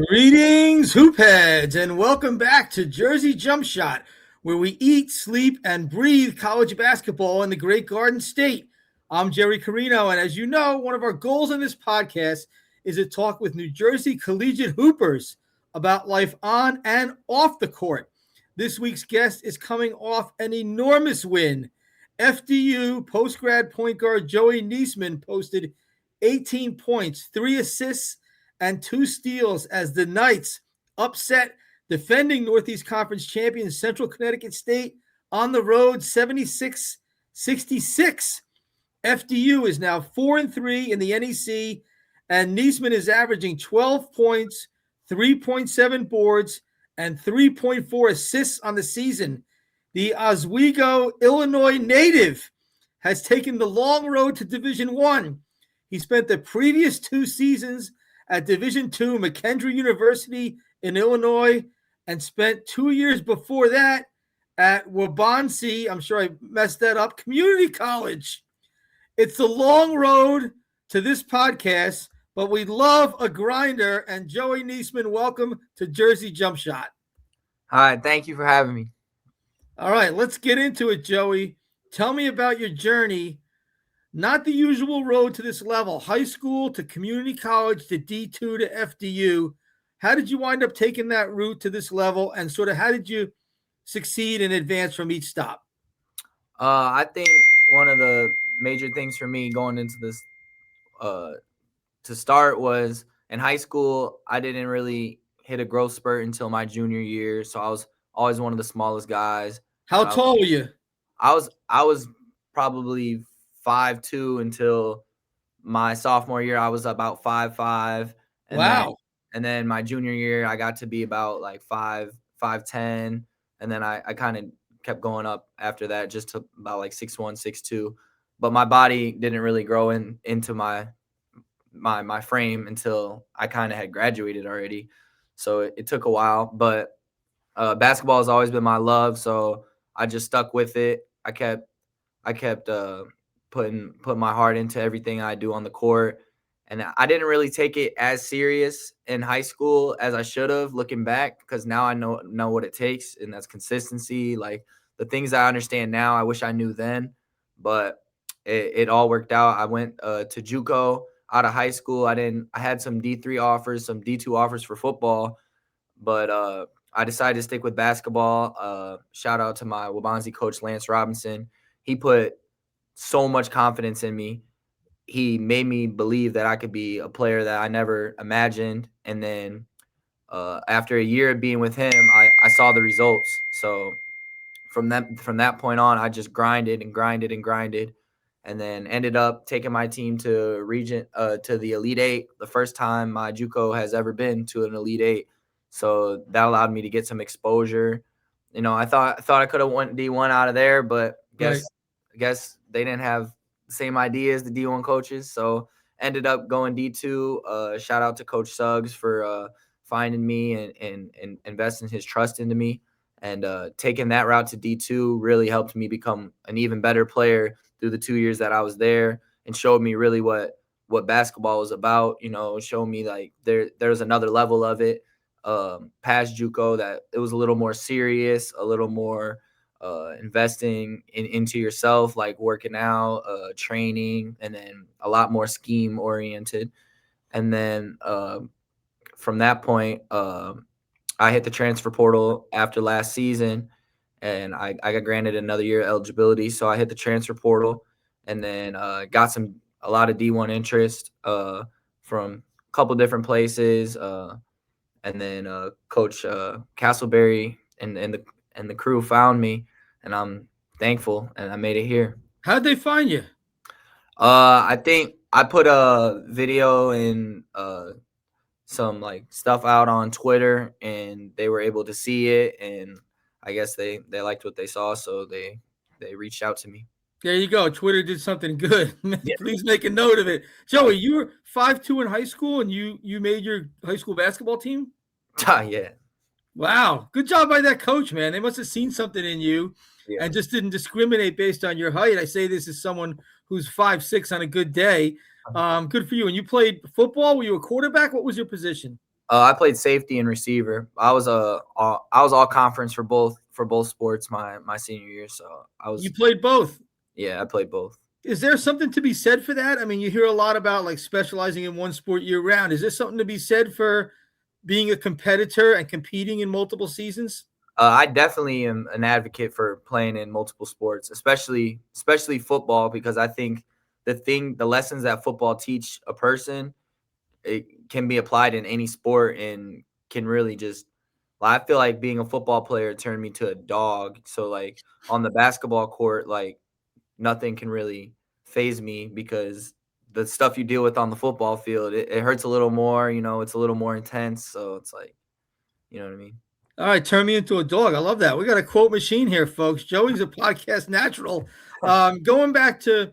Greetings, hoopheads, and welcome back to Jersey Jump Shot, where we eat, sleep, and breathe college basketball in the Great Garden State. I'm Jerry Carino, and as you know, one of our goals in this podcast is to talk with New Jersey collegiate hoopers about life on and off the court. This week's guest is coming off an enormous win. FDU post-grad point guard Joey Niesman posted 18 points, 3 assists, and 2 steals as the Knights upset defending Northeast Conference champions Central Connecticut State on the road 76-66. FDU is now 4-3 in the NEC, and Niesman is averaging 12 points, 3.7 boards, and 3.4 assists on the season. The Oswego, Illinois native has taken the long road to Division I. He spent the previous 2 seasons at Division II, McKendree University in Illinois, and spent 2 years before that at Waubonsee, I'm sure I messed that up, Community College. It's the long road to this podcast, but we love a grinder, and Joey Niesman, welcome to Jersey Jump Shot. Hi, thank you for having me. All right, let's get into it, Joey. Tell me about your journey. Not the usual road to this level, high school to community college to D2 to FDU. How did you wind up taking that route to this level, and sort of how did you succeed and advance from each stop? I think one of the major things for me going into this to start was in high school, I didn't really hit a growth spurt until my junior year. So I was always one of the smallest guys. How tall were you? I was probably 5'2" until my sophomore year. I was about 5'5". Wow. And then my junior year, I got to be about like 5'10", and then I kind of kept going up after that, just to about like 6'1", 6'2". But my body didn't really grow into my frame until I kind of had graduated already. So it took a while, but basketball has always been my love. So I just stuck with it. I kept putting my heart into everything I do on the court. And I didn't really take it as serious in high school as I should have, looking back, because now I know what it takes, and that's consistency. Like the things I understand now, I wish I knew then, but it all worked out. I went to JUCO out of high school. I had some D3 offers, some D2 offers for football, but I decided to stick with basketball. Shout out to my Waubonsee coach, Lance Robinson. He put so much confidence in me. He made me believe that I could be a player that I never imagined. And then after a year of being with him, I saw the results. So from that point on, I just grinded, and then ended up taking my team to the Elite Eight, the first time my JUCO has ever been to an Elite Eight. So that allowed me to get some exposure. You know, I thought I could have went D1 out of there, but I guess they didn't have the same idea as the D1 coaches. So ended up going D2. Shout out to Coach Suggs for finding me and investing his trust into me. And taking that route to D2 really helped me become an even better player through the 2 years that I was there, and showed me really what basketball was about. You know, showed me like there's another level of it past JUCO, that it was a little more serious, a little more investing into yourself, like working out, training, and then a lot more scheme oriented. And then from that point, I hit the transfer portal after last season, and I got granted another year eligibility. So I hit the transfer portal, and then got a lot of D1 interest from a couple different places. And then Coach Castleberry and the crew found me, and I'm thankful, and I made it here. How'd they find you? I think I put a video and some like stuff out on Twitter, and they were able to see it, and I guess they liked what they saw, so they reached out to me. There you go. Twitter did something good. Please make a note of it. Joey, you were 5'2" in high school, and you made your high school basketball team? Yeah. Wow. Good job by that coach, man. They must have seen something in you and just didn't discriminate based on your height. I say this as someone who's 5'6" on a good day. Good for you. And you played football? Were you a quarterback? What was your position? I played safety and receiver. I was all conference for both sports my senior year. So You played both. I played both. Is there something to be said for that? I mean, you hear a lot about like specializing in one sport year round. Is there something to be said for being a competitor and competing in multiple seasons? I definitely am an advocate for playing in multiple sports, especially football, because I think the lessons that football teach a person, it can be applied in any sport and can really just. I feel like being a football player turned me to a dog. So like on the basketball court, like nothing can really phase me because the stuff you deal with on the football field, it hurts a little more. It's a little more intense. So it's like, you know what I mean. All right, turn me into a dog. I love that. We got a quote machine here, folks. Joey's a podcast natural. Going back to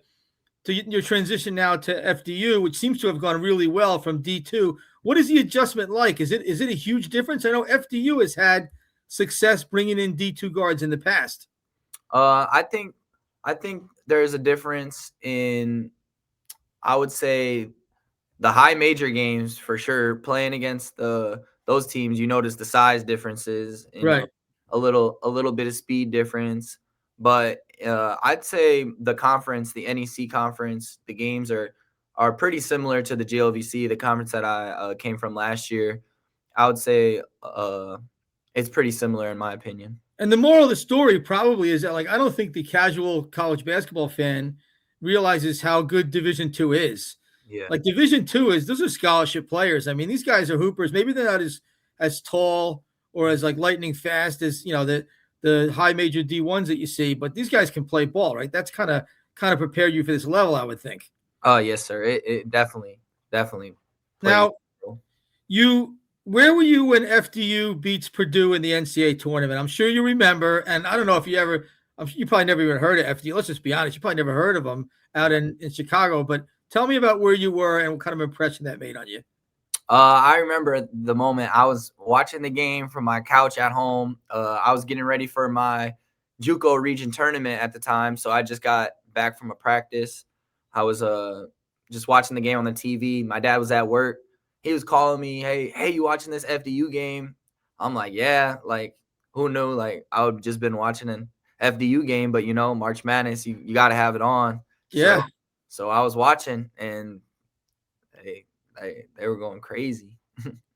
your transition now to FDU, which seems to have gone really well from D2. What is the adjustment like? Is it a huge difference? I know FDU has had success bringing in D2 guards in the past. I think there is a difference in, I would say, the high major games for sure. Playing against those teams, you notice the size differences, Right. A little bit of speed difference. But I'd say the conference, the NEC conference, the games are pretty similar to the GLVC, the conference that I came from last year. I would say it's pretty similar in my opinion. And the moral of the story probably is that, like, I don't think the casual college basketball fan realizes how good Division II is. Yeah. Like Division II those are scholarship players. I mean, these guys are hoopers. Maybe they're not as tall or as like lightning fast as the high major D1s that you see, but these guys can play ball, right? That's kind of prepare you for this level, I would think. Oh yes, sir. It definitely. Now, where were you when FDU beats Purdue in the NCAA tournament? I'm sure you remember, and I don't know if you probably never even heard of FDU. Let's just be honest, you probably never heard of them out in Chicago. But tell me about where you were and what kind of impression that made on you. I remember the moment I was watching the game from my couch at home. I was getting ready for my JUCO region tournament at the time, so I just got back from a practice. I was just watching the game on the TV. My dad was at work. He was calling me, hey, you watching this FDU game? I'm like, yeah. Like, who knew? Like, I would just been watching an FDU game, but March Madness, you got to have it on. Yeah. So I was watching, and they were going crazy.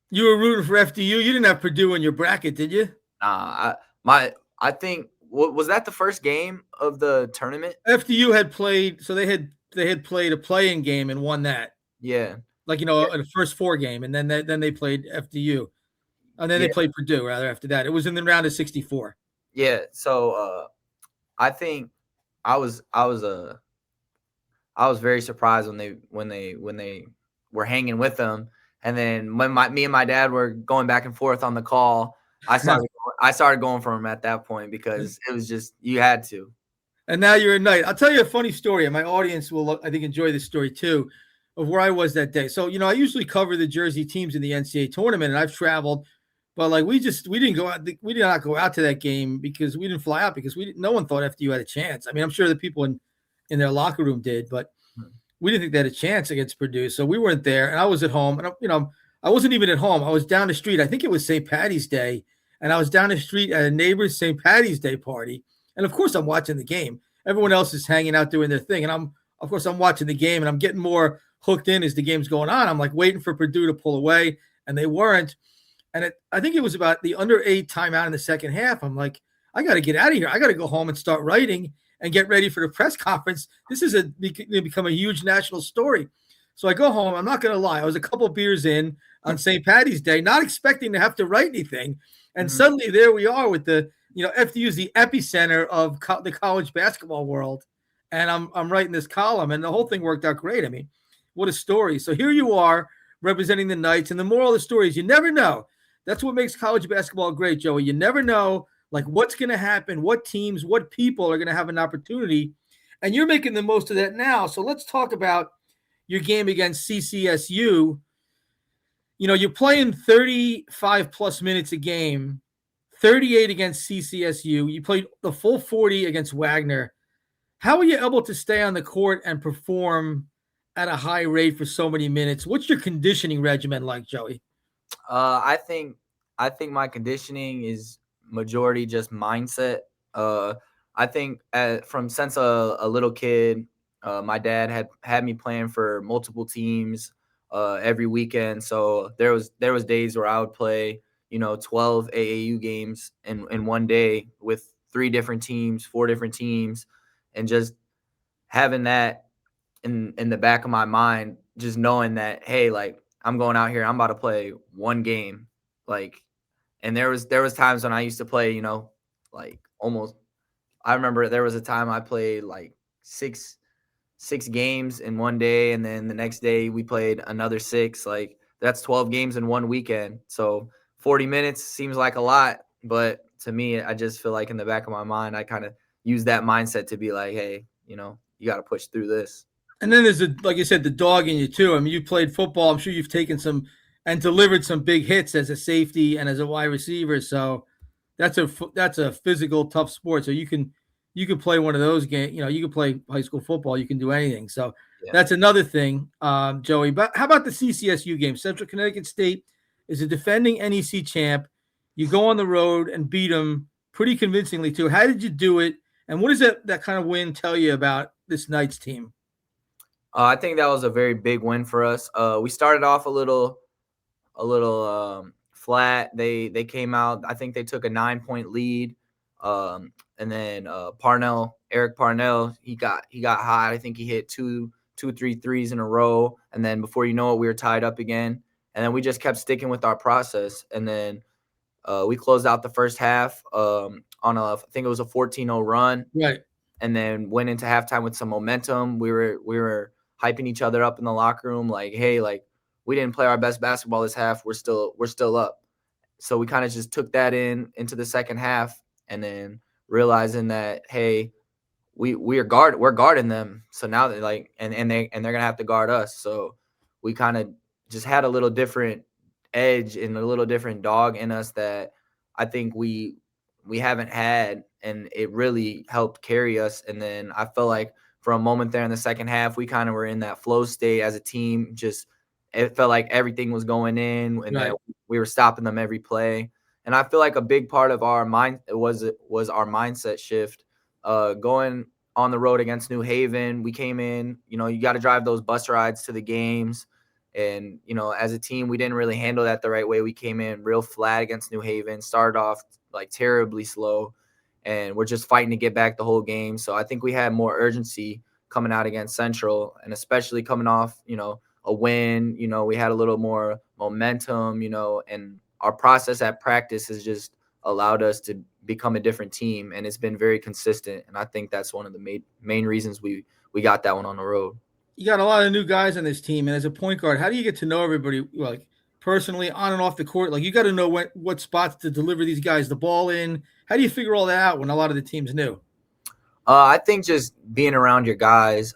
You were rooting for FDU. You didn't have Purdue in your bracket, did you? Nah, I think was that the first game of the tournament? FDU had played, so they had played a play-in game and won that. Yeah. Like in the first 4 game, and then they played FDU, and then they played Purdue rather after that. It was in the round of 64. Yeah. So I think I was very surprised when they were hanging with them, and then when me and my dad were going back and forth on the call, I started going for him at that point because it was just you had to. And now you're a Knight. I'll tell you a funny story, and my audience will, I think, enjoy this story too, of where I was that day. So, I usually cover the Jersey teams in the NCAA tournament, and I've traveled, but like we didn't go out. We did not go out to that game because we didn't fly out because no one thought FDU had a chance. I mean, I'm sure the people in their locker room did, but we didn't think they had a chance against Purdue. So we weren't there, and I was at home, and I wasn't even at home. I was down the street. I think it was St. Patty's Day, and I was down the street at a neighbor's St. Patty's Day party. And of course, I'm watching the game. Everyone else is hanging out doing their thing, and I'm watching the game, and I'm getting more hooked in as the game's going on. I'm like waiting for Purdue to pull away, and they weren't. And I think it was about the under 8 timeout in the second half. I'm like, I got to get out of here. I got to go home and start writing and get ready for the press conference. This is become a huge national story. So I go home. I'm not going to lie. I was a couple beers in on St. Patty's Day, not expecting to have to write anything. And suddenly there we are with FDU is the epicenter of the college basketball world. And I'm writing this column, and the whole thing worked out great. I mean, what a story. So here you are representing the Knights. And the moral of the story is you never know. That's what makes college basketball great, Joey. You never know like what's going to happen, what teams, what people are going to have an opportunity. And you're making the most of that now. So let's talk about your game against CCSU. You're playing 35 plus minutes a game, 38 against CCSU. You played the full 40 against Wagner. How are you able to stay on the court and perform at a high rate for so many minutes? What's your conditioning regimen like, Joey? I think my conditioning is majority just mindset. Uh, I think from since a little kid, my dad had me playing for multiple teams every weekend. So there was days where I would play 12 AAU games in one day with 3 different teams, 4 different teams, and just having that in the back of my mind, just knowing that, hey, like I'm going out here, I'm about to play one game, like, and there was times when I used to play, like almost. I remember there was a time I played like six games in one day, and then the next day we played another six. Like that's 12 games in one weekend. So 40 minutes seems like a lot, but to me, I just feel like in the back of my mind, I kind of use that mindset to be like, hey, you got to push through this. And then there's like you said, the dog in you too. I mean, you played football. I'm sure you've taken some and delivered some big hits as a safety and as a wide receiver. So that's a physical, tough sport. So you can play one of those games. You can play high school football. You can do anything. So Yeah. that's another thing, Joey. But how about the CCSU game? Central Connecticut State is a defending NEC champ. You go on the road and beat them pretty convincingly too. How did you do it? And what does that kind of win tell you about this Knights team? I think that was a very big win for us. We started off a little flat. They came out. I think they took a 9-point lead, and then Eric Parnell, he got hot. I think he hit two, 3 threes in a row, and then before you know it, we were tied up again. And then we just kept sticking with our process, and then we closed out the first half I think it was a 14-0 run, Right. and then went into halftime with some momentum. We were hyping each other up in the locker room, like, hey, like we didn't play our best basketball this half. We're still up. So we kind of just took that into the second half, and then realizing that, hey, we're guarding them. So now they're like, and they're gonna have to guard us. So we kind of just had a little different edge and a little different dog in us that I think we haven't had, and it really helped carry us. And then I felt like for a moment there in the second half, we kind of were in that flow state as a team. Just it felt like everything was going in, and that Right. we were stopping them every play. And I feel like a big part of our was our mindset shift. Going on the road against New Haven, we came in. You got to drive those bus rides to the games, and as a team, we didn't really handle that the right way. We came in real flat against New Haven. Started off like terribly slow, and we're just fighting to get back the whole game. So I think we had more urgency coming out against Central, and especially coming off, a win. We had a little more momentum, and our process at practice has just allowed us to become a different team, and it's been very consistent. And I think that's one of the main reasons we got that one on the road. You got a lot of new guys on this team, and as a point guard, how do you get to know everybody, like personally, on and off the court? Like you got to know what spots to deliver these guys the ball in. How do you figure all that out when a lot of the team's new? I think just being around your guys.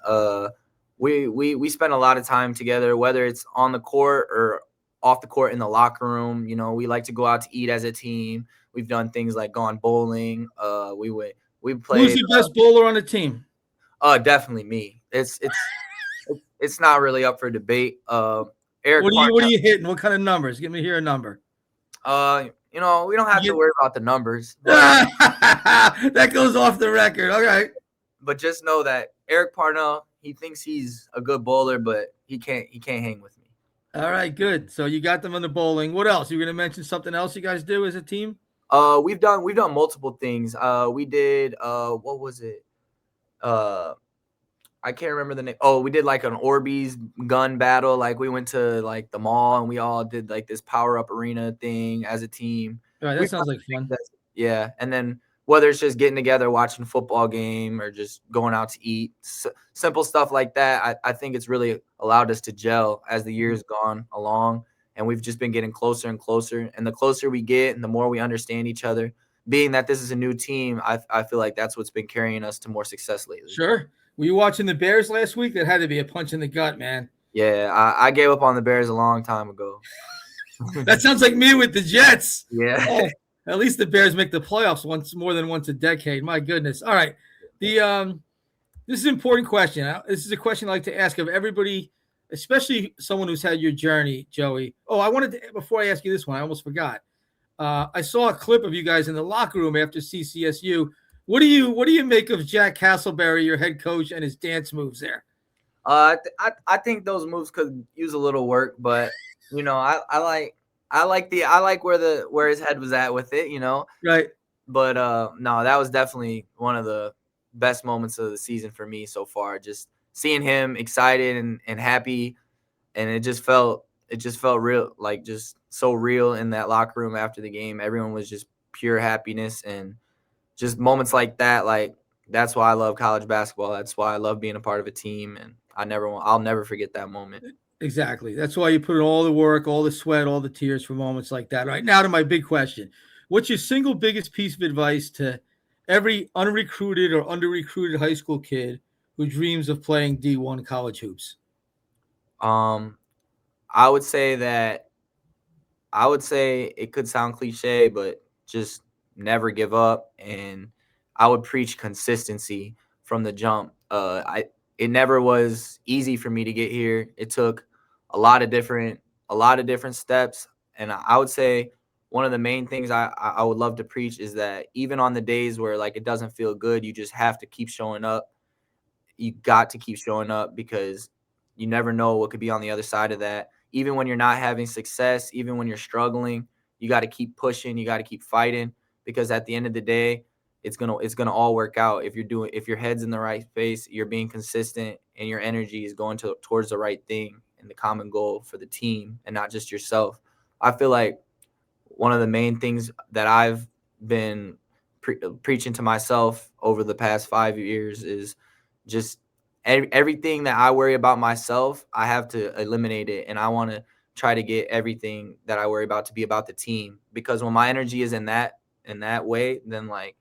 We spend a lot of time together, whether it's on the court or off the court in the locker room. We like to go out to eat as a team. We've done things like gone bowling. We Who's played. the best bowler on the team? Definitely me. It's not really up for debate. Eric What are Parnell. you hitting? What kind of numbers? Give me here a number. We don't have to worry about the numbers, That goes off the record. Okay. but just know that Eric Parnell, he thinks he's a good bowler, but he can't hang with me. All right, good. So you got them on the bowling. What else? You going to mention something else you guys do as a team? We've done multiple things. We did what was it? I can't remember the name. Oh, we did like an Orbeez gun battle. Like we went to like the mall and we all did like this power up arena thing as a team. All right, that sounds like fun. Yeah, and then whether it's just getting together, watching a football game, or just going out to eat, simple stuff like that. I think it's really allowed us to gel as the years gone along, and we've just been getting closer and closer. And the closer we get, and the more we understand each other. Being that this is a new team, I feel like that's what's been carrying us to more success lately. Sure. Were you watching the Bears last week? That had to be a punch in the gut, man. Yeah, I gave up on the Bears a long time ago. That sounds like me with the Jets. Yeah. Oh, at least the Bears make the playoffs more than once a decade. My goodness. All right. This is an important question. This is a question I like to ask of everybody especially someone who's had your journey, Joey. Oh, I wanted to, before I ask you this one, I almost forgot. I saw a clip of you guys in the locker room after CCSU. What do you make of Jack Castleberry, your head coach, and his dance moves there? I think those moves could use a little work, but I like where his head was at with it, Right. But no, that was definitely one of the best moments of the season for me so far. Just seeing him excited and happy, and it just felt real, like just so real in that locker room after the game. Everyone was just pure happiness, and just moments like that, like that's why I love college basketball. That's why I love being a part of a team, and I'll never forget that moment. Exactly. That's why you put in all the work, all the sweat, all the tears for moments like that. Right now to my big question. What's your single biggest piece of advice to every unrecruited or under-recruited high school kid who dreams of playing D1 college hoops? Um, I would say that I would say it could sound cliche, but just never give up. And I would preach consistency from the jump. It never was easy for me to get here. It took a lot of different steps. And I would say one of the main things I would love to preach is that even on the days where like it doesn't feel good, you just have to keep showing up. You got to keep showing up because you never know what could be on the other side of that. Even when you're not having success, even when you're struggling, you got to keep pushing, you got to keep fighting, because at the end of the day, it's going to all work out if your head's in the right space, you're being consistent, and your energy is going towards the right thing and the common goal for the team and not just yourself. I feel like one of the main things that I've been preaching to myself over the past 5 years is just everything that I worry about myself, I have to eliminate it. And I want to try to get everything that I worry about to be about the team. Because when my energy is in that way, then like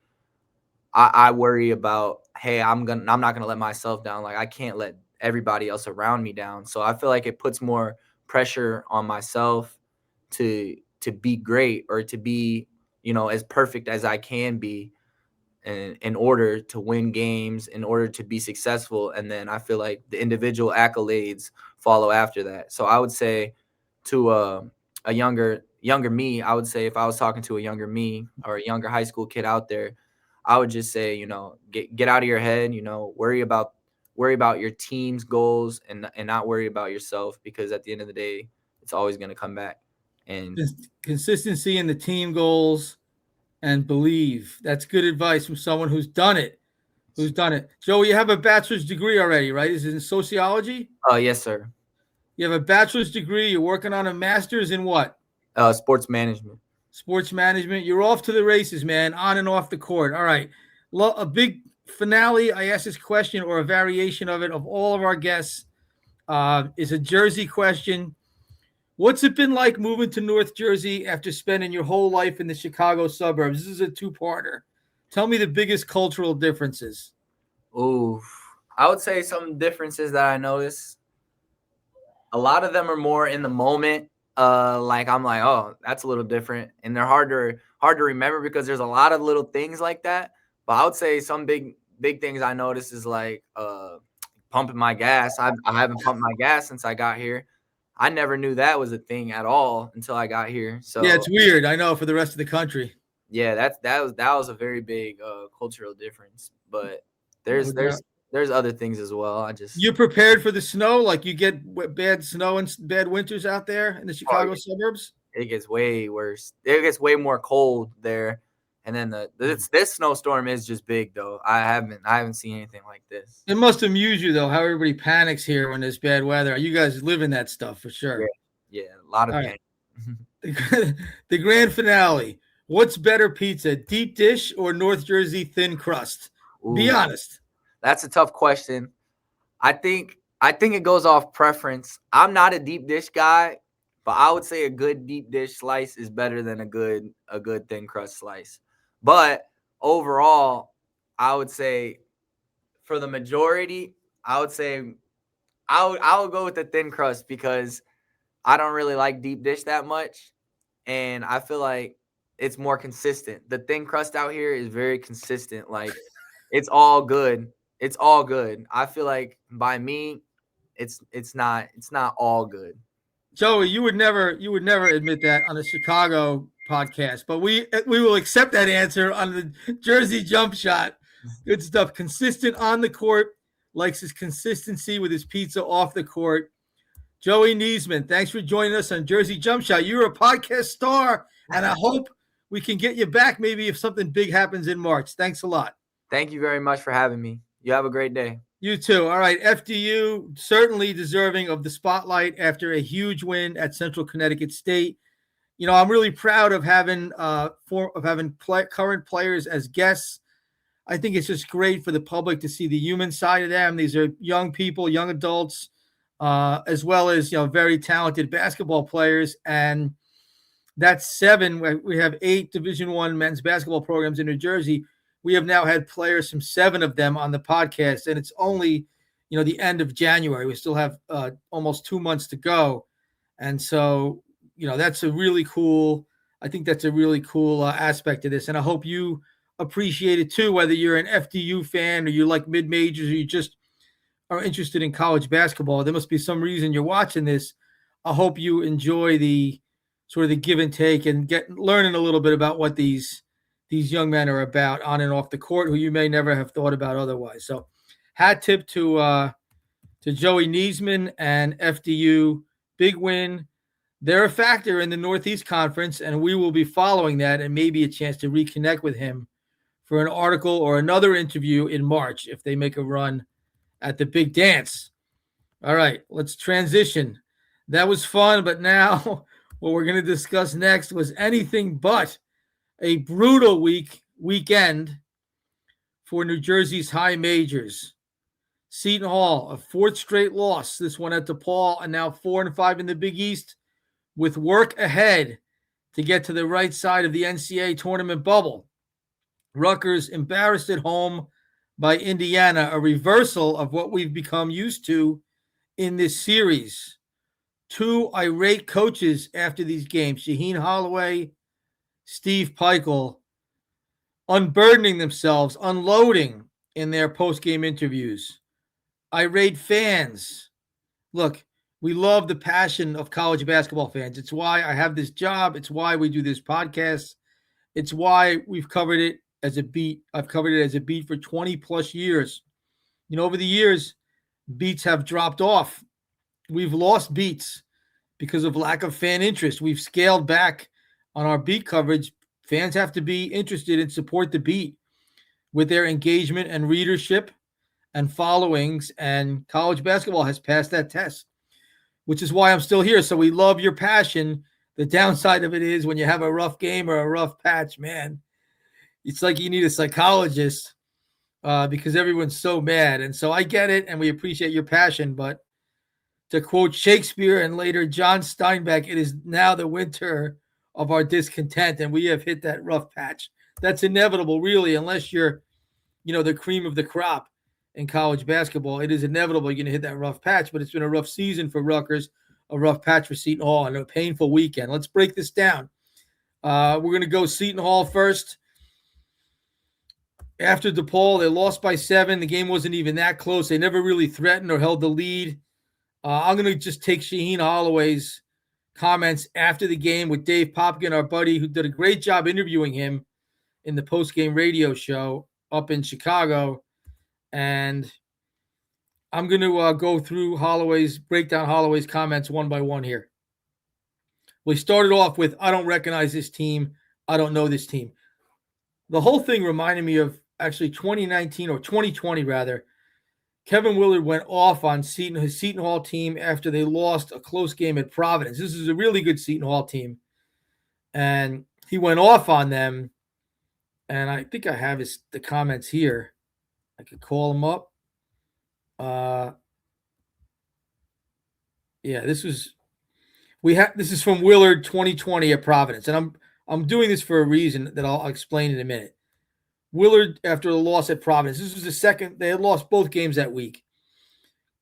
I worry about, hey, I'm not gonna let myself down. Like I can't let everybody else around me down. So I feel like it puts more pressure on myself to be great, or to be, as perfect as I can be, in order to win games, in order to be successful. And then I feel like the individual accolades follow after that. So I would say to a younger me, I would say if I was talking to a younger me or a younger high school kid out there, I would just say, get out of your head, worry about your team's goals, and not worry about yourself, because at the end of the day, it's always going to come back. And Consistency in the team goals and believe. That's good advice from someone who's done it. Joey, you have a bachelor's degree already, right? Is it in sociology? yes, sir. You have a bachelor's degree. You're working on a master's in what? Sports management. Sports management. You're off to the races, man, on and off the court. All right. A big finale. I ask this question, or a variation of it, of all of our guests, is a Jersey question. What's it been like moving to North Jersey after spending your whole life in the Chicago suburbs? This is a two-parter. Tell me the biggest cultural differences. Ooh, I would say some differences that I noticed. A lot of them are more in the moment. Like I'm like, oh, that's a little different, and they're hard to remember because there's a lot of little things like that. But I would say some big things I noticed is like pumping my gas. I haven't pumped my gas since I got here. I never knew that was a thing at all until I got here. Yeah, So it's weird. I know, for the rest of the country. yeah, that was a very big cultural difference. But No there's doubt. there's there's other things as well. You prepared for the snow? Like you get bad snow and bad winters out there in the Oh, Chicago suburbs? it gets way worse. It gets way more cold there. And then this snowstorm is just big though. I haven't seen anything like this. It must amuse you though how everybody panics here when there's bad weather. You guys live in that stuff for Yeah, sure. yeah, a lot of All pain. right. The grand finale. What's better pizza, deep dish or North Jersey thin crust? Be Ooh, honest. that's a tough question. I think it goes off preference. I'm not a deep dish guy, but I would say a good deep dish slice is better than a good thin crust slice. But overall, I would say for the majority, I would say I would go with the thin crust because I don't really like deep dish that much, and I feel like it's more consistent. The thin crust out here is very consistent. Like it's all good. It's all good. I feel like by me, it's not all good. Joey, you would never admit that on the Chicago podcast, but we will accept that answer on the Jersey Jump Shot. Good stuff. Consistent on the court, likes his consistency with his pizza off the court. Joey Niesman, thanks for joining us on Jersey Jump Shot. You're a podcast star, and I hope we can get you back maybe if something big happens in March. Thanks a lot. Thank you very much for having me. You have a great day. You too. All right. FDU certainly deserving of the spotlight after a huge win at Central Connecticut State. You know, I'm really proud of having current players as guests. I think it's just great for the public to see the human side of them. These are young people, young adults, as well as, you know, very talented basketball players. And that's 7. We have 8 Division I men's basketball programs in New Jersey. We have now had players from 7 of them on the podcast, and it's only, you know, the end of January. We still have almost 2 months to go. And so, you know, that's a really cool, I think that's a really cool aspect of this. And I hope you appreciate it too, whether you're an FDU fan or you like mid-majors or you just are interested in college basketball. There must be some reason you're watching this. I hope you enjoy the sort of the give and take and learning a little bit about what these young men are about on and off the court, who you may never have thought about otherwise. So hat tip to Joey Niesman and FDU. Big win. They're a factor in the Northeast Conference, and we will be following that and maybe a chance to reconnect with him for an article or another interview in March if they make a run at the big dance. All right, let's transition. That was fun, but now what we're going to discuss next was anything but a brutal weekend for New Jersey's high majors. Seton Hall, a 4th straight loss. This one at DePaul, and now 4-5 in the Big East, with work ahead to get to the right side of the NCAA tournament bubble. Rutgers embarrassed at home by Indiana, a reversal of what we've become used to in this series. 2 irate coaches after these games, Shaheen Holloway, Steve Peichel, unburdening themselves, unloading in their post-game interviews. Irate fans. Look, we love the passion of college basketball fans. It's why I have this job. It's why we do this podcast. It's why we've covered it as a beat. I've covered it as a beat for 20 plus years. You know, over the years, beats have dropped off. We've lost beats because of lack of fan interest. We've scaled back on our beat coverage. Fans have to be interested and support the beat with their engagement and readership and followings, and college basketball has passed that test, which is why I'm still here. So we love your passion. The downside of it is when you have a rough game or a rough patch, man, it's like you need a psychologist because everyone's so mad. And so I get it, and we appreciate your passion, but to quote Shakespeare and later John Steinbeck, it is now the winter of our discontent, and we have hit that rough patch. That's inevitable, really, unless you're, you know, the cream of the crop in college basketball. It is inevitable you're going to hit that rough patch, but it's been a rough season for Rutgers, a rough patch for Seton Hall, and a painful weekend. Let's break this down. We're going to go Seton Hall first. After DePaul, they lost by 7. The game wasn't even that close. They never really threatened or held the lead. I'm going to just take Shaheen Holloway's comments after the game with Dave Popkin, our buddy, who did a great job interviewing him in the post-game radio show up in Chicago. And I'm going to go through break down Holloway's comments one by one here. We started off with, I don't recognize this team. I don't know this team. The whole thing reminded me of actually 2019 or 2020 rather. Kevin Willard went off on his Seton Hall team after they lost a close game at Providence. This is a really good Seton Hall team. And he went off on them. And I think I have the comments here. I could call him up. This is from Willard 2020 at Providence. And I'm doing this for a reason that I'll explain in a minute. Willard, after the loss at Providence, this was the second, they had lost both games that week.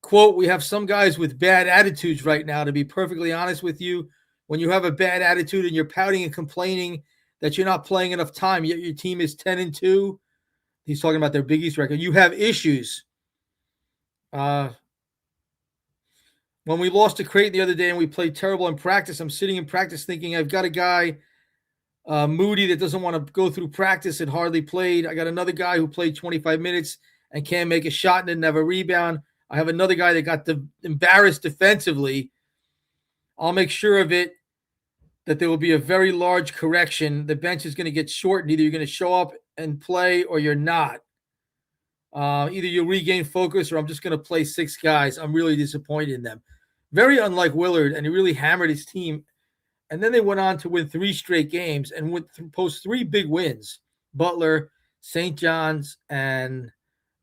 Quote, we have some guys with bad attitudes right now, to be perfectly honest with you. When you have a bad attitude and you're pouting and complaining that you're not playing enough time, yet your team is 10-2. He's talking about their Big East record. You have issues. When we lost to Creighton the other day and we played terrible in practice, I'm sitting in practice thinking I've got a guy, Moody, that doesn't want to go through practice and hardly played. I got another guy who played 25 minutes and can't make a shot and didn't have a rebound. I have another guy that got embarrassed defensively. I'll make sure of it that there will be a very large correction. The bench is going to get shortened. Either you're going to show up and play or you're not. Either you'll regain focus or I'm just going to play 6 guys. I'm really disappointed in them. Very unlike Willard, and he really hammered his team. And then they went on to win 3 straight games and post 3 big wins. Butler, St. John's, and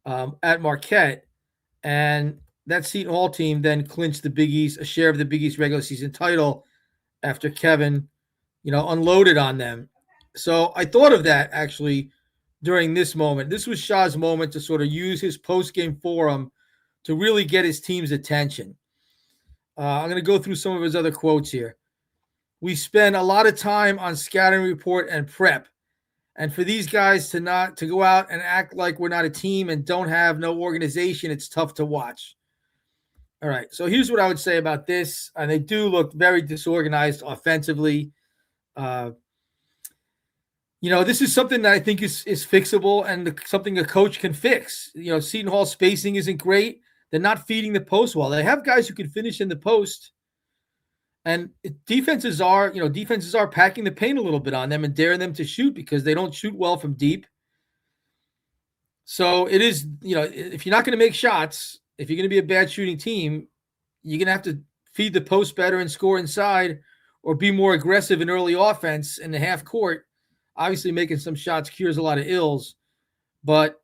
at Marquette. And that Seton Hall team then clinched the Big East, a share of the Big East regular season title after Kevin, unloaded on them. So I thought of that actually during this moment. This was Shaw's moment to sort of use his post-game forum to really get his team's attention. I'm going to go through some of his other quotes here. We spend a lot of time on scouting report and prep. And for these guys to go out and act like we're not a team and don't have no organization, it's tough to watch. All right, so here's what I would say about this. And they do look very disorganized offensively. This is something that I think is fixable and something a coach can fix. Seton Hall spacing isn't great. They're not feeding the post well. They have guys who can finish in the post. And defenses are packing the paint a little bit on them and daring them to shoot because they don't shoot well from deep. So it is, if you're not going to make shots, if you're going to be a bad shooting team, you're going to have to feed the post better and score inside or be more aggressive in early offense in the half court. Obviously, making some shots cures a lot of ills. But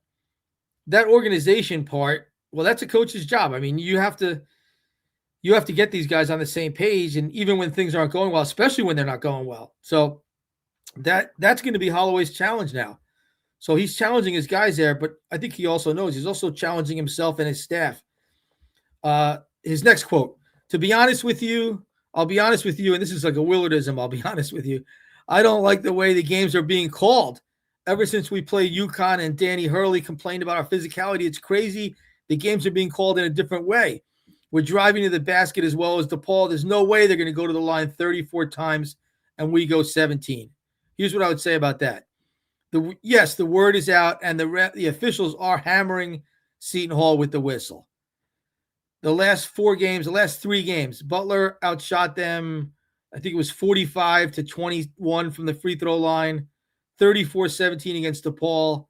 that organization part, well, that's a coach's job. I mean, you have to get these guys on the same page, and even when things aren't going well, especially when they're not going well. So that's going to be Holloway's challenge now. So he's challenging his guys there, but I think he also knows he's also challenging himself and his staff. His next quote, to be honest with you, I'll be honest with you, and this is like a Willardism, I'll be honest with you. I don't like the way the games are being called. Ever since we played UConn and Danny Hurley complained about our physicality, it's crazy. The games are being called in a different way. We're driving to the basket as well as DePaul. There's no way they're going to go to the line 34 times and we go 17. Here's what I would say about that. Yes, the word is out and the officials are hammering Seton Hall with the whistle. The last 3 games, Butler outshot them. I think it was 45-21 from the free throw line, 34-17 against DePaul.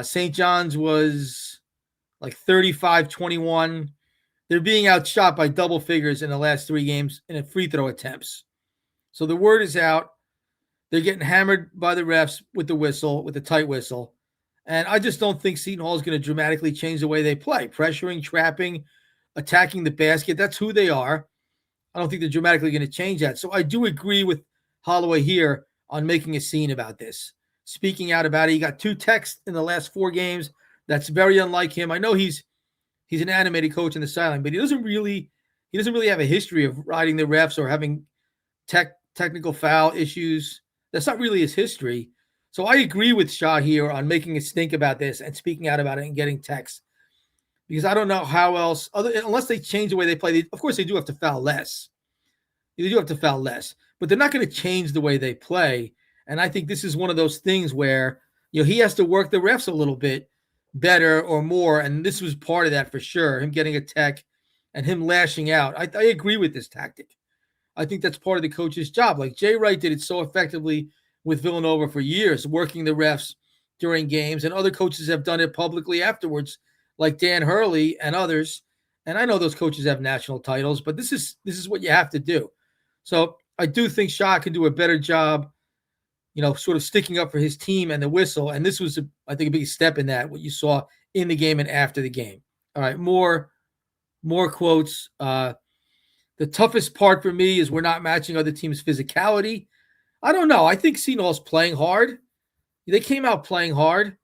St. John's was like 35-21. They're being outshot by double figures in the last 3 games in free throw attempts. So the word is out. They're getting hammered by the refs with the tight whistle. And I just don't think Seton Hall is going to dramatically change the way they play. Pressuring, trapping, attacking the basket. That's who they are. I don't think they're dramatically going to change that. So I do agree with Holloway here on making a scene about this. Speaking out about it. He got 2 texts in the last 4 games. That's very unlike him. I know he's an animated coach in the sideline, but he doesn't really have a history of riding the refs or having technical foul issues. That's not really his history. So I agree with Shaw here on making us think about this and speaking out about it and getting texts. Because I don't know how else, unless they change the way they play. Of course, they do have to foul less. They do have to foul less, but they're not going to change the way they play. And I think this is one of those things where he has to work the refs a little bit better or more. And this was part of that for sure. Him getting a tech and him lashing out. I agree with this tactic. I think that's part of the coach's job. Like Jay Wright did it so effectively with Villanova for years, working the refs during games, and other coaches have done it publicly afterwards, like Dan Hurley and others. And I know those coaches have national titles, but this is what you have to do. So I do think Shaw can do a better job, sort of sticking up for his team and the whistle. And this was, I think, a big step in that, what you saw in the game and after the game. All right, more quotes. The toughest part for me is we're not matching other teams' physicality. I don't know. I think Seton Hall's playing hard. They came out playing hard.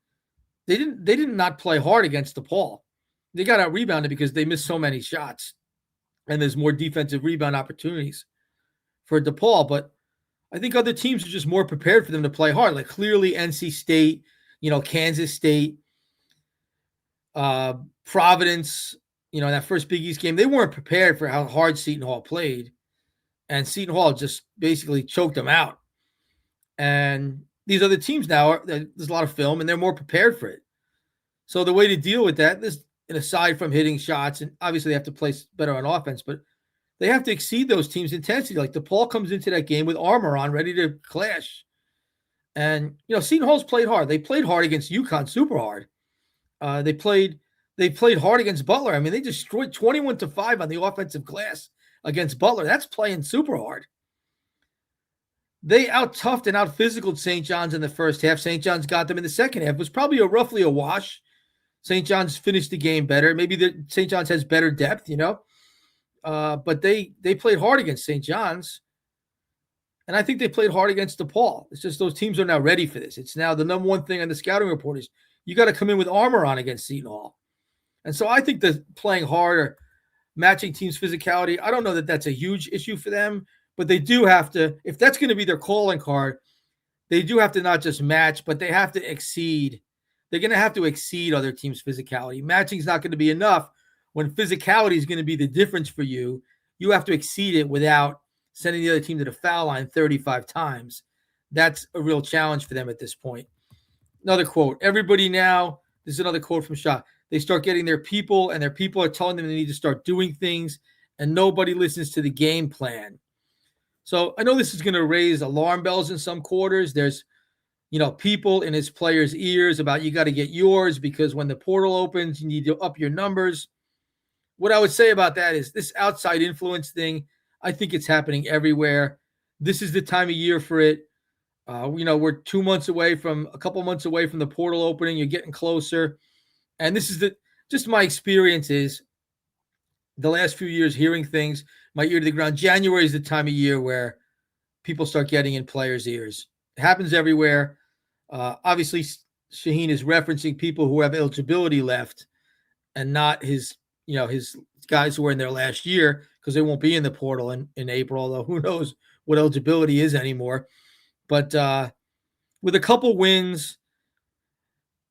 They did not play hard against DePaul. They got out rebounded because they missed so many shots, and there's more defensive rebound opportunities for DePaul. But I think other teams are just more prepared for them to play hard. Like clearly NC State, Kansas State, Providence, in that first Big East game, they weren't prepared for how hard Seton Hall played. And Seton Hall just basically choked them out. And these other teams now, there's a lot of film, and they're more prepared for it. So the way to deal with that is, and aside from hitting shots, and obviously they have to play better on offense, but they have to exceed those teams' intensity. Like DePaul comes into that game with armor on, ready to clash. And, Seton Hall's played hard. They played hard against UConn, super hard. They played hard against Butler. I mean, they destroyed 21-5 on the offensive glass against Butler. That's playing super hard. They out-toughed and out-physicaled St. John's in the first half. St. John's got them in the second half. It was probably roughly a wash. St. John's finished the game better. Maybe St. John's has better depth, but they played hard against St. John's. And I think they played hard against DePaul. It's just those teams are now ready for this. It's now the number one thing on the scouting report is you got to come in with armor on against Seton Hall. And so I think that playing hard or matching teams' physicality, I don't know that that's a huge issue for them, but they do have to, if that's going to be their calling card, they do have to not just match, but they have to exceed. They're going to have to exceed other teams' physicality. Matching is not going to be enough. When physicality is going to be the difference for you, you have to exceed it without sending the other team to the foul line 35 times. That's a real challenge for them at this point. Another quote. Everybody now, this is another quote from Shah. They start getting their people, and their people are telling them they need to start doing things, and nobody listens to the game plan. So I know this is going to raise alarm bells in some quarters. There's, people in his players' ears about you got to get yours because when the portal opens, you need to up your numbers. What I would say about that is this outside influence thing, I think it's happening everywhere. This is the time of year for it. We're 2 months away from a couple months away from the portal opening. You're getting closer. And this is just my experience is the last few years hearing things, my ear to the ground. January is the time of year where people start getting in players' ears. It happens everywhere. Obviously, Shaheen is referencing people who have eligibility left and not his guys who are in their last year because they won't be in the portal in April, although who knows what eligibility is anymore. But with a couple wins,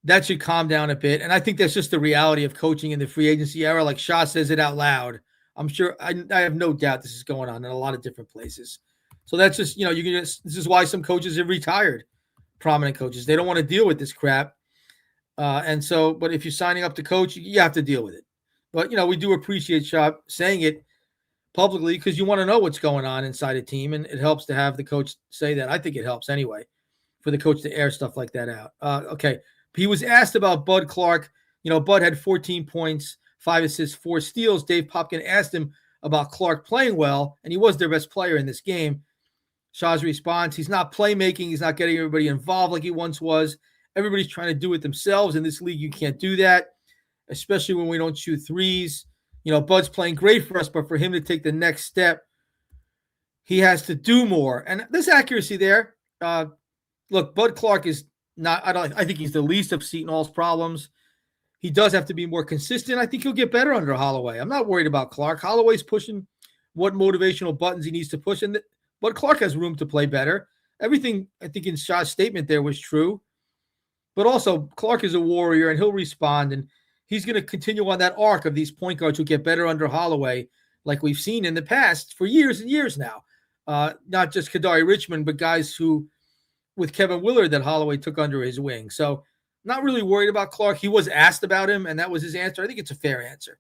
that should calm down a bit. And I think that's just the reality of coaching in the free agency era. Like Shah says it out loud. I'm sure I have no doubt this is going on in a lot of different places. So that's just, this is why some coaches have retired, prominent coaches. They don't want to deal with this crap. But if you're signing up to coach, you have to deal with it. But, we do appreciate Shah saying it publicly because you want to know what's going on inside a team. And it helps to have the coach say that. I think it helps anyway for the coach to air stuff like that out. Okay. He was asked about Bud Clark. Bud had 14 points, 5 assists, 4 steals. Dave Popkin asked him about Clark playing well, and he was their best player in this game. Shah's response, he's not playmaking. He's not getting everybody involved like he once was. Everybody's trying to do it themselves. In this league, you can't do that, especially when we don't shoot threes. Bud's playing great for us, but for him to take the next step, he has to do more. And there's accuracy there. Look, Bud Clark is not, I think he's the least of Seton Hall's problems. He does have to be more consistent. I think he'll get better under Holloway. I'm not worried about Clark. Holloway's pushing what motivational buttons he needs to push, but Clark has room to play better. Everything I think in Shah's statement there was true. But also, Clark is a warrior, and he'll respond, and he's going to continue on that arc of these point guards who get better under Holloway, like we've seen in the past for years and years now. Not just Kadari Richmond, but guys who, with Kevin Willard, that Holloway took under his wing. So not really worried about Clark. He was asked about him, and that was his answer. I think it's a fair answer.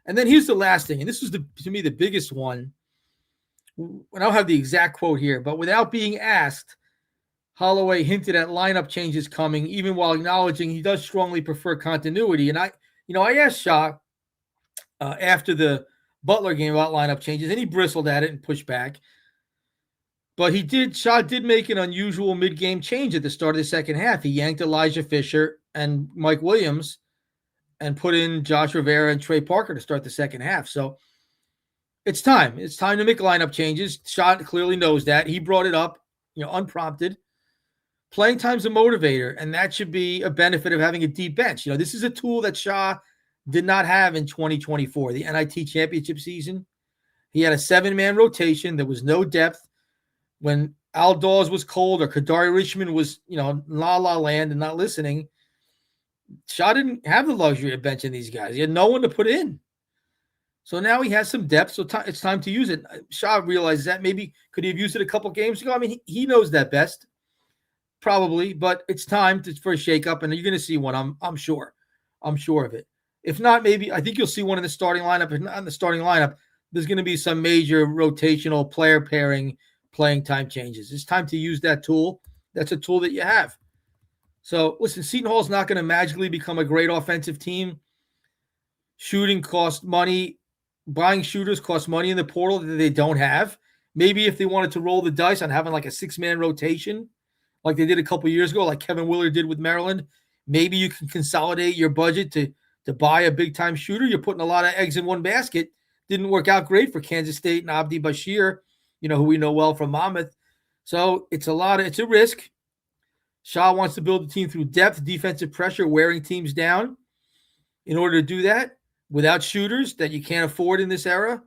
And then here's the last thing, and this was, to me, the biggest one. And I don't have the exact quote here, but without being asked, Holloway hinted at lineup changes coming, even while acknowledging he does strongly prefer continuity. And I asked Shah after the Butler game about lineup changes, and he bristled at it and pushed back. But Shah did make an unusual mid-game change at the start of the second half. He yanked Elijah Fisher and Mike Williams and put in Josh Rivera and Trey Parker to start the second half. So it's time. It's time to make lineup changes. Shah clearly knows that. He brought it up, unprompted. Playing time's a motivator, and that should be a benefit of having a deep bench. This is a tool that Shah did not have in 2024, the NIT championship season. He had a 7-man rotation. There was no depth. When Al Dawes was cold or Kadari Richmond was, la land and not listening, Shah didn't have the luxury of benching these guys. He had no one to put in. So now he has some depth. So it's time to use it. Shaw realizes that. Maybe could he have used it a couple games ago? I mean, he knows that best, probably. But it's time for a shakeup, and you're going to see one. I'm sure. I'm sure of it. If not, maybe I think you'll see one in the starting lineup. If not in the starting lineup, there's going to be some major rotational player pairing, playing time changes. It's time to use that tool. That's a tool that you have. So listen, Seton Hall is not going to magically become a great offensive team. Shooting costs money. Buying shooters costs money in the portal that they don't have. Maybe if they wanted to roll the dice on having like a 6-man rotation, like they did a couple years ago, like Kevin Willard did with Maryland, maybe you can consolidate your budget to buy a big-time shooter. You're putting a lot of eggs in one basket. Didn't work out great for Kansas State and Abdi Bashir, who we know well from Monmouth. So it's a risk. Shaw wants to build the team through depth, defensive pressure, wearing teams down. In order to do that, without shooters that you can't afford in this era,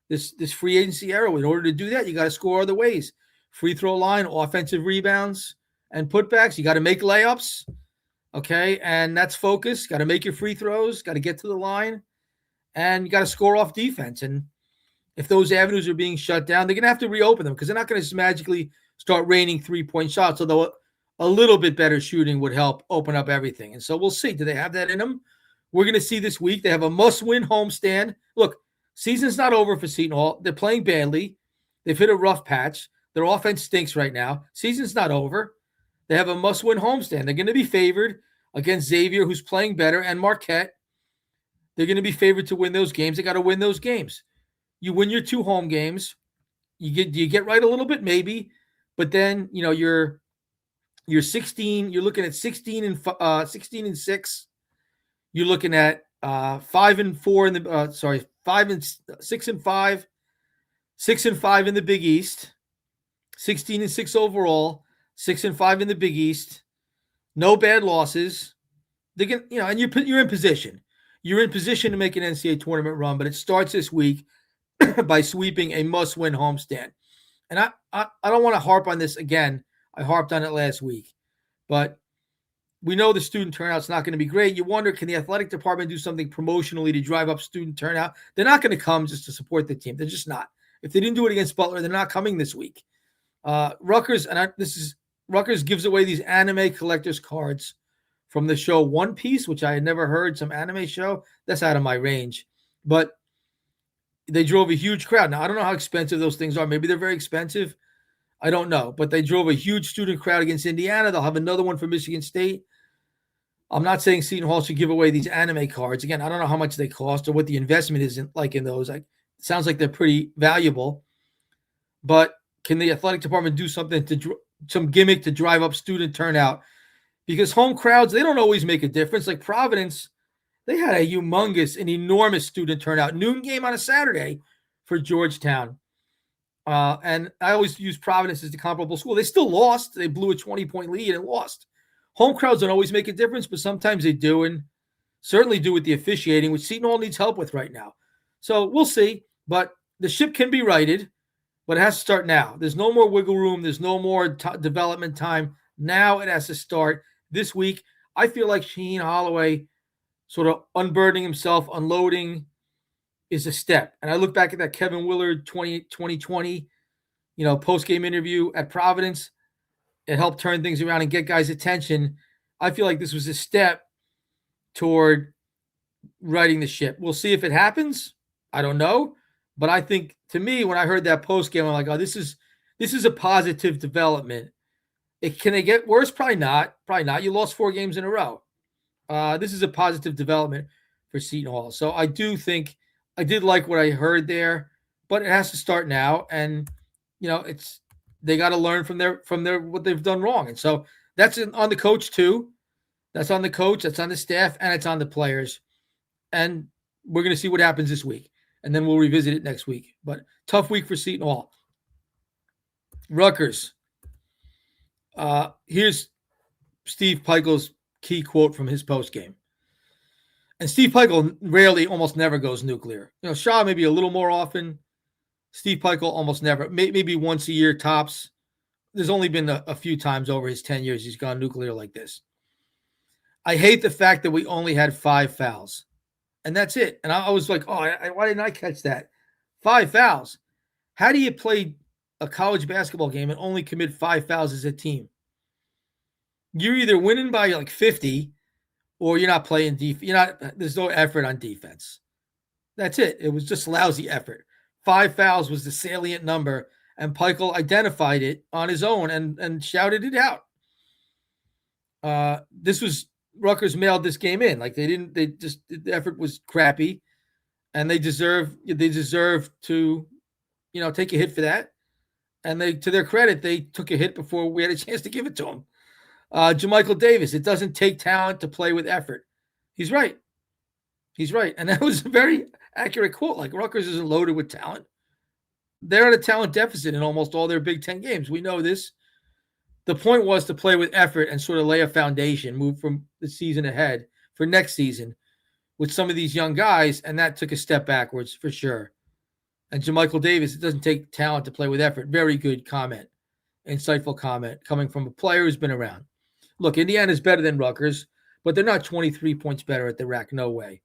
this free agency era, in order to do that, you got to score other ways. Free throw line, offensive rebounds, and putbacks. You got to make layups, okay? And that's focus. Got to make your free throws. Got to get to the line. And you got to score off defense. And if those avenues are being shut down, they're going to have to reopen them because they're not going to just magically start raining three-point shots, although a little bit better shooting would help open up everything. And so we'll see. Do they have that in them? We're going to see this week. They have a must-win homestand. Look, season's not over for Seton Hall. They're playing badly. They've hit a rough patch. Their offense stinks right now. Season's not over. They have a must-win homestand. They're going to be favored against Xavier, who's playing better, and Marquette. They're going to be favored to win those games. They got to win those games. You win your 2 home games. You get right a little bit, maybe, but then you're 16. You're looking at 16 and 6. You're looking at 5 and 4 in the 5 and 6 and 5, 6 and 5 in the Big East, 16 and 6 overall, 6 and 5 in the Big East. No bad losses. They can, and you're in position. You're in position to make an NCAA tournament run, but it starts this week by sweeping a must-win homestand. And I don't want to harp on this again. I harped on it last week, but we know the student turnout's not going to be great. You wonder, can the athletic department do something promotionally to drive up student turnout? They're not going to come just to support the team. They're just not. If they didn't do it against Butler, they're not coming this week. Rutgers, Rutgers gives away these anime collector's cards from the show One Piece, which I had never heard, some anime show. That's out of my range. But they drove a huge crowd. Now, I don't know how expensive those things are. Maybe they're very expensive. I don't know. But they drove a huge student crowd against Indiana. They'll have another one for Michigan State. I'm not saying Seton Hall should give away these anime cards. Again, I don't know how much they cost or what the investment is in those. It sounds like they're pretty valuable. But can the athletic department do something some gimmick to drive up student turnout? Because home crowds, they don't always make a difference. Like Providence, they had a humongous and enormous student turnout. Noon game on a Saturday for Georgetown. And I always use Providence as the comparable school. They still lost. They blew a 20-point lead and lost. Home crowds don't always make a difference, but sometimes they do, and certainly do with the officiating, which Seton Hall needs help with right now. So we'll see. But the ship can be righted, but it has to start now. There's no more wiggle room. There's no more development time. Now it has to start this week. I feel like Shaheen Holloway sort of unburdening himself, unloading is a step. And I look back at that Kevin Willard 2020, post-game interview at Providence. It helped turn things around and get guys' attention. I feel like this was a step toward righting the ship. We'll see if it happens. I don't know. But I think, to me, when I heard that post-game, I'm like, oh, this is a positive development. Can it get worse? Probably not. Probably not. You lost 4 games in a row. This is a positive development for Seton Hall. So I do think I did like what I heard there, but it has to start now. And, they got to learn from their what they've done wrong. And so that's on the coach too. That's on the coach, that's on the staff, and it's on the players. And we're going to see what happens this week. And then we'll revisit it next week. But tough week for Seton Hall. Rutgers. Here's Steve Peichel's key quote from his postgame. And Steve Peichel rarely, almost never goes nuclear. Shaw maybe a little more often. Steve Peichel almost never, maybe once a year tops. There's only been a few times over his 10 years he's gone nuclear like this. I hate the fact that we only had 5 fouls. and that's it. And I was like, oh, why didn't I catch that? 5 fouls. How do you play a college basketball game and only commit 5 fouls as a team? You're either winning by like 50 or you're not playing defense. There's no effort on defense. That's it. It was just lousy effort. 5 fouls was the salient number, and Peichel identified it on his own and shouted it out. This was Rutgers mailed this game in. Like the effort was crappy, and they deserve to, take a hit for that. And to their credit, they took a hit before we had a chance to give it to them. JaMychal Davis, it doesn't take talent to play with effort. He's right. And that was a very accurate quote. Like, Rutgers isn't loaded with talent. They're at a talent deficit in almost all their Big Ten games. We know this. The point was to play with effort and sort of lay a foundation, move from the season ahead for next season with some of these young guys, and that took a step backwards for sure. And JaMychal Davis, it doesn't take talent to play with effort. Very good comment. Insightful comment coming from a player who's been around. Look, Indiana's better than Rutgers, but they're not 23 points better at the rack. No way.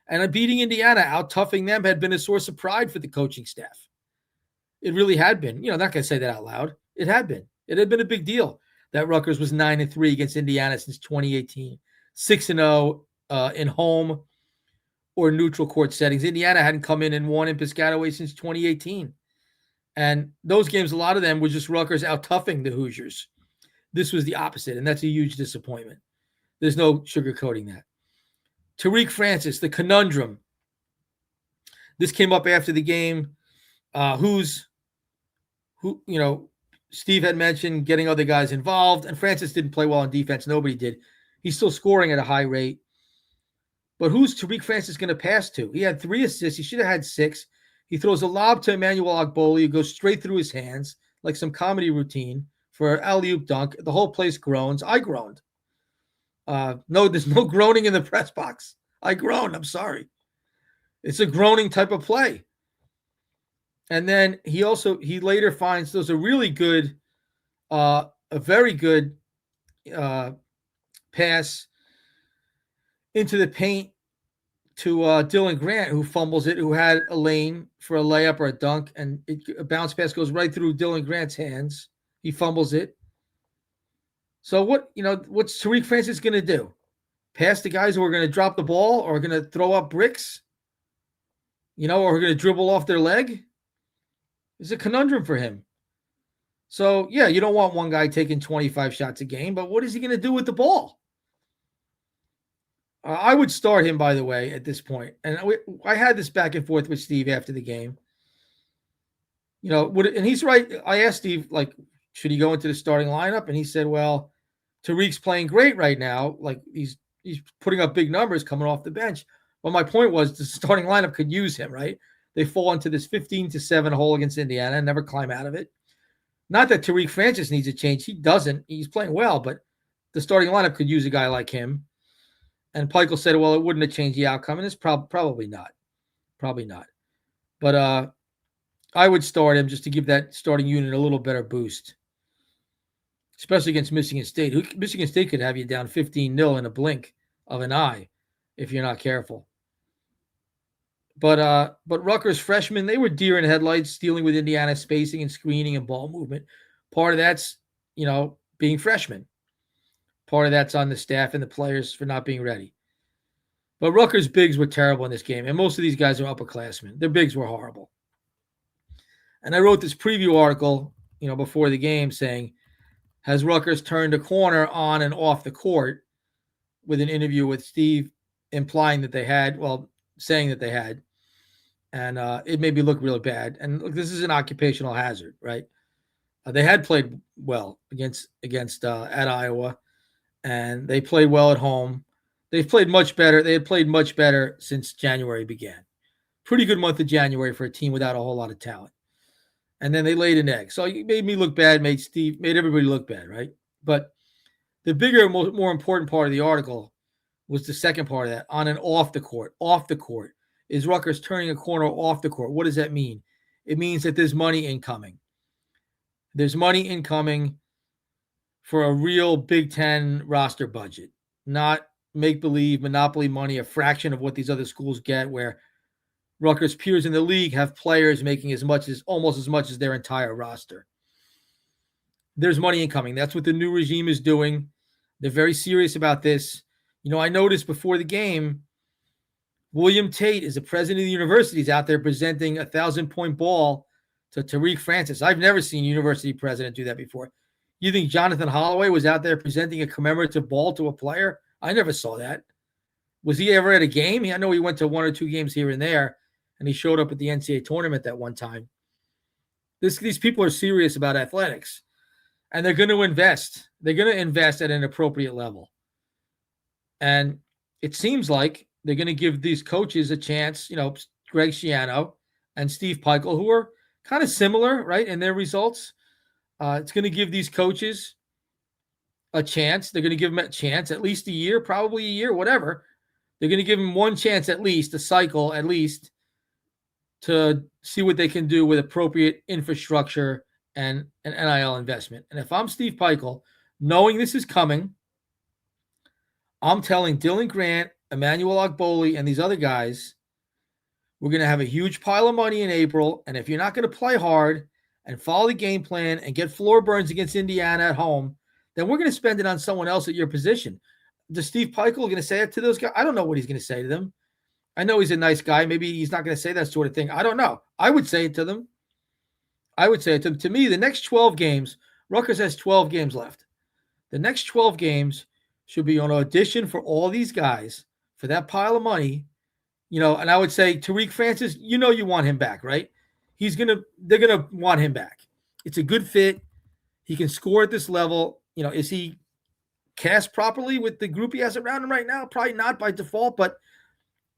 And beating Indiana, out-toughing them, had been a source of pride for the coaching staff. It really had been. Not going to say that out loud. It had been. It had been a big deal that Rutgers was 9-3 against Indiana since 2018, 6-0 in home or neutral court settings. Indiana hadn't come in and won in Piscataway since 2018. And those games, a lot of them were just Rutgers out-toughing the Hoosiers. This was the opposite, and that's a huge disappointment. There's no sugarcoating that. Tariq Francis, the conundrum. This came up after the game. Steve had mentioned getting other guys involved, and Francis didn't play well on defense. Nobody did. He's still scoring at a high rate. But who's Tariq Francis going to pass to? He had 3 assists. He should have had 6. He throws a lob to Emmanuel Ogboli. It goes straight through his hands, like some comedy routine for alley-oop dunk. The whole place groans. I groaned. No, there's no groaning in the press box. I groaned. I'm sorry. It's a groaning type of play. And then he later finds there's a really good, a very good pass into the paint to Dylan Grant, who fumbles it, who had a lane for a layup or a dunk, and a bounce pass goes right through Dylan Grant's hands. He fumbles it. So what's Tariq Francis going to do? Pass the guys who are going to drop the ball or are going to throw up bricks? Or are going to dribble off their leg? It's a conundrum for him. So, yeah, you don't want one guy taking 25 shots a game, but what is he going to do with the ball? I would start him, by the way, at this point. And I had this back and forth with Steve after the game. And he's right. I asked Steve, should he go into the starting lineup? And he said, well, Tariq's playing great right now. Like, he's putting up big numbers coming off the bench. But my point was the starting lineup could use him, right? They fall into this 15-7 hole against Indiana and never climb out of it. Not that Tariq Francis needs a change. He doesn't. He's playing well, but the starting lineup could use a guy like him. And Peichel said, well, it wouldn't have changed the outcome. And it's probably not. Probably not. But I would start him just to give that starting unit a little better boost, especially against Michigan State. Michigan State could have you down 15-0 in a blink of an eye if you're not careful. But Rutgers freshmen, they were deer in headlights, dealing with Indiana spacing and screening and ball movement. Part of that's, being freshmen. Part of that's on the staff and the players for not being ready. But Rutgers bigs were terrible in this game, and most of these guys are upperclassmen. Their bigs were horrible. And I wrote this preview article, before the game saying, has Rutgers turned a corner on and off the court, with an interview with Steve implying that they had, saying that they had. And it made me look really bad. And look, this is an occupational hazard, right? They had played well against at Iowa, and they played well at home. They've played much better. They had played much better since January began. Pretty good month of January for a team without a whole lot of talent. And then they laid an egg. So it made me look bad, made everybody look bad, right? But the bigger, more important part of the article was the second part of that, on and off the court. Off the court. Is Rutgers turning a corner off the court? What does that mean? It means that there's money incoming. There's money incoming for a real Big Ten roster budget, not make-believe monopoly money, a fraction of what these other schools get, where Rutgers peers in the league have players making almost as much as their entire roster. There's money incoming. That's what the new regime is doing. They're very serious about this. I noticed before the game, William Tate is the president of the university. He's out there presenting a 1,000-point ball to Tariq Francis. I've never seen a university president do that before. You think Jonathan Holloway was out there presenting a commemorative ball to a player? I never saw that. Was he ever at a game? I know he went to 1 or 2 games here and there, and he showed up at the NCAA tournament that one time. These people are serious about athletics, and they're going to invest. They're going to invest at an appropriate level. And it seems like they're going to give these coaches a chance, Greg Schiano and Steve Peichel, who are kind of similar, right, in their results. It's going to give these coaches a chance. They're going to give them a chance, at least a year, probably a year, whatever. They're going to give them one chance at least, a cycle at least, to see what they can do with appropriate infrastructure and an NIL investment. And if I'm Steve Peichel, knowing this is coming, I'm telling Dylan Grant, Emmanuel Ogboli, and these other guys, we're going to have a huge pile of money in April, and if you're not going to play hard and follow the game plan and get floor burns against Indiana at home, then we're going to spend it on someone else at your position. Does Steve Peichel going to say it to those guys? I don't know what he's going to say to them. I know he's a nice guy. Maybe he's not going to say that sort of thing. I don't know. I would say it to them. To me, the next 12 games, Rutgers has 12 games left. The next 12 games should be on audition for all these guys for that pile of money. And I would say Tariq Francis, you want him back, right? They're going to want him back. It's a good fit. He can score at this level. Is he cast properly with the group he has around him right now? Probably not by default, but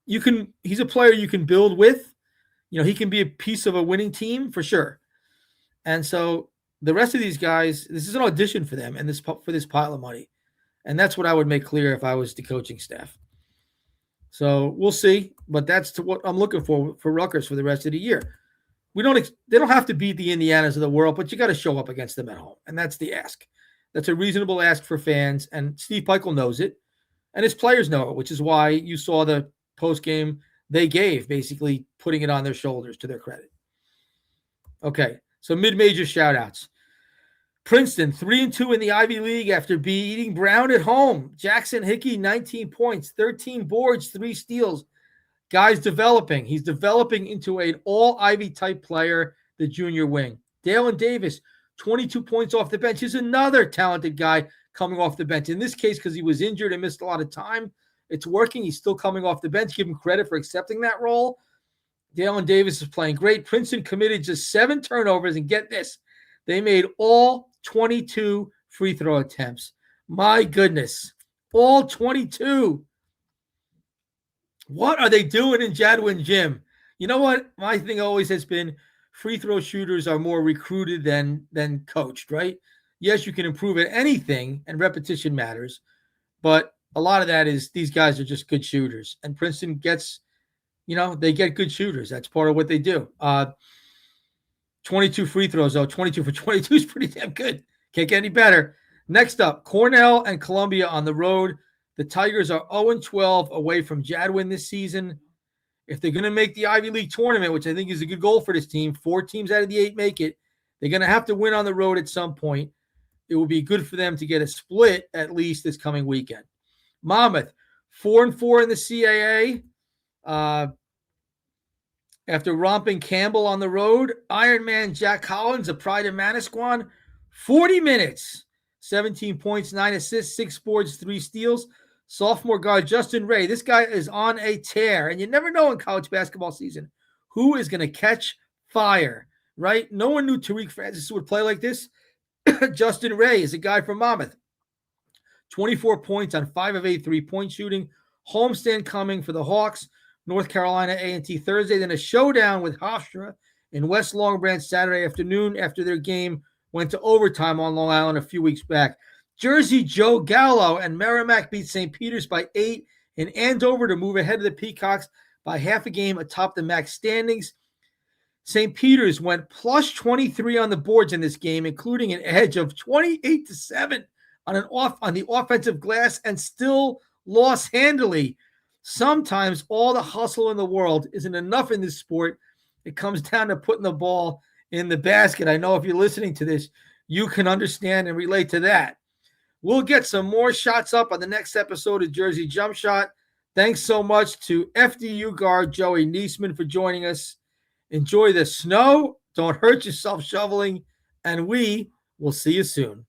he's a player you can build with. He can be a piece of a winning team for sure. And so the rest of these guys, this is an audition for them and for this pile of money. And that's what I would make clear if I was the coaching staff. So we'll see, but that's what I'm looking for Rutgers for the rest of the year. They don't have to beat the Indianas of the world, but you got to show up against them at home. And that's the ask. That's a reasonable ask for fans. And Steve Peichel knows it. And his players know it, which is why you saw the post game they gave, basically putting it on their shoulders to their credit. Okay. So mid-major shout-outs. Princeton, 3-2 in the Ivy League after beating Brown at home. Jackson Hickey, 19 points, 13 boards, 3 steals. Guy's developing. He's developing into an all-Ivy type player, the junior wing. Dalen Davis, 22 points off the bench. He's another talented guy coming off the bench. In this case, because he was injured and missed a lot of time, it's working. He's still coming off the bench. Give him credit for accepting that role. Dalen Davis is playing great. Princeton committed just 7 turnovers, and get this, they made all 22 free throw attempts. My goodness, all 22. What are they doing in Jadwin Gym? You know what? My thing always has been free throw shooters are more recruited than coached, right? Yes, you can improve at anything, and repetition matters, but a lot of that is these guys are just good shooters, and Princeton gets, they get good shooters. That's part of what they do. 22 free throws, though. 22 for 22 is pretty damn good. Can't get any better. Next up, Cornell and Columbia on the road. The Tigers are 0-12 away from Jadwin this season. If they're going to make the Ivy League tournament, which I think is a good goal for this team, 4 teams out of the 8 make it, they're going to have to win on the road at some point. It will be good for them to get a split at least this coming weekend. Monmouth, 4-4 in the CAA. After romping Campbell on the road, Ironman Jack Collins, a pride of Manasquan, 40 minutes, 17 points, 9 assists, 6 boards, 3 steals. Sophomore guard Justin Ray, this guy is on a tear, and you never know in college basketball season who is going to catch fire, right? No one knew Tariq Francis would play like this. Justin Ray is a guy from Monmouth. 24 points on 5 of 8 3-point shooting. Homestand coming for the Hawks. North Carolina A&T Thursday, then a showdown with Hofstra in West Long Branch Saturday afternoon after their game went to overtime on Long Island a few weeks back. Jersey Joe Gallo and Merrimack beat St. Peter's by 8 in Andover to move ahead of the Peacocks by half a game atop the MAC standings. St. Peter's went plus 23 on the boards in this game, including an edge of 28-7 on the offensive glass, and still lost handily. Sometimes all the hustle in the world isn't enough in this sport. It comes down to putting the ball in the basket. I know if you're listening to this, you can understand and relate to that. We'll get some more shots up on the next episode of Jersey Jump Shot. Thanks so much to FDU guard Joey Niesman for joining us. Enjoy the snow. Don't hurt yourself shoveling. And we will see you soon.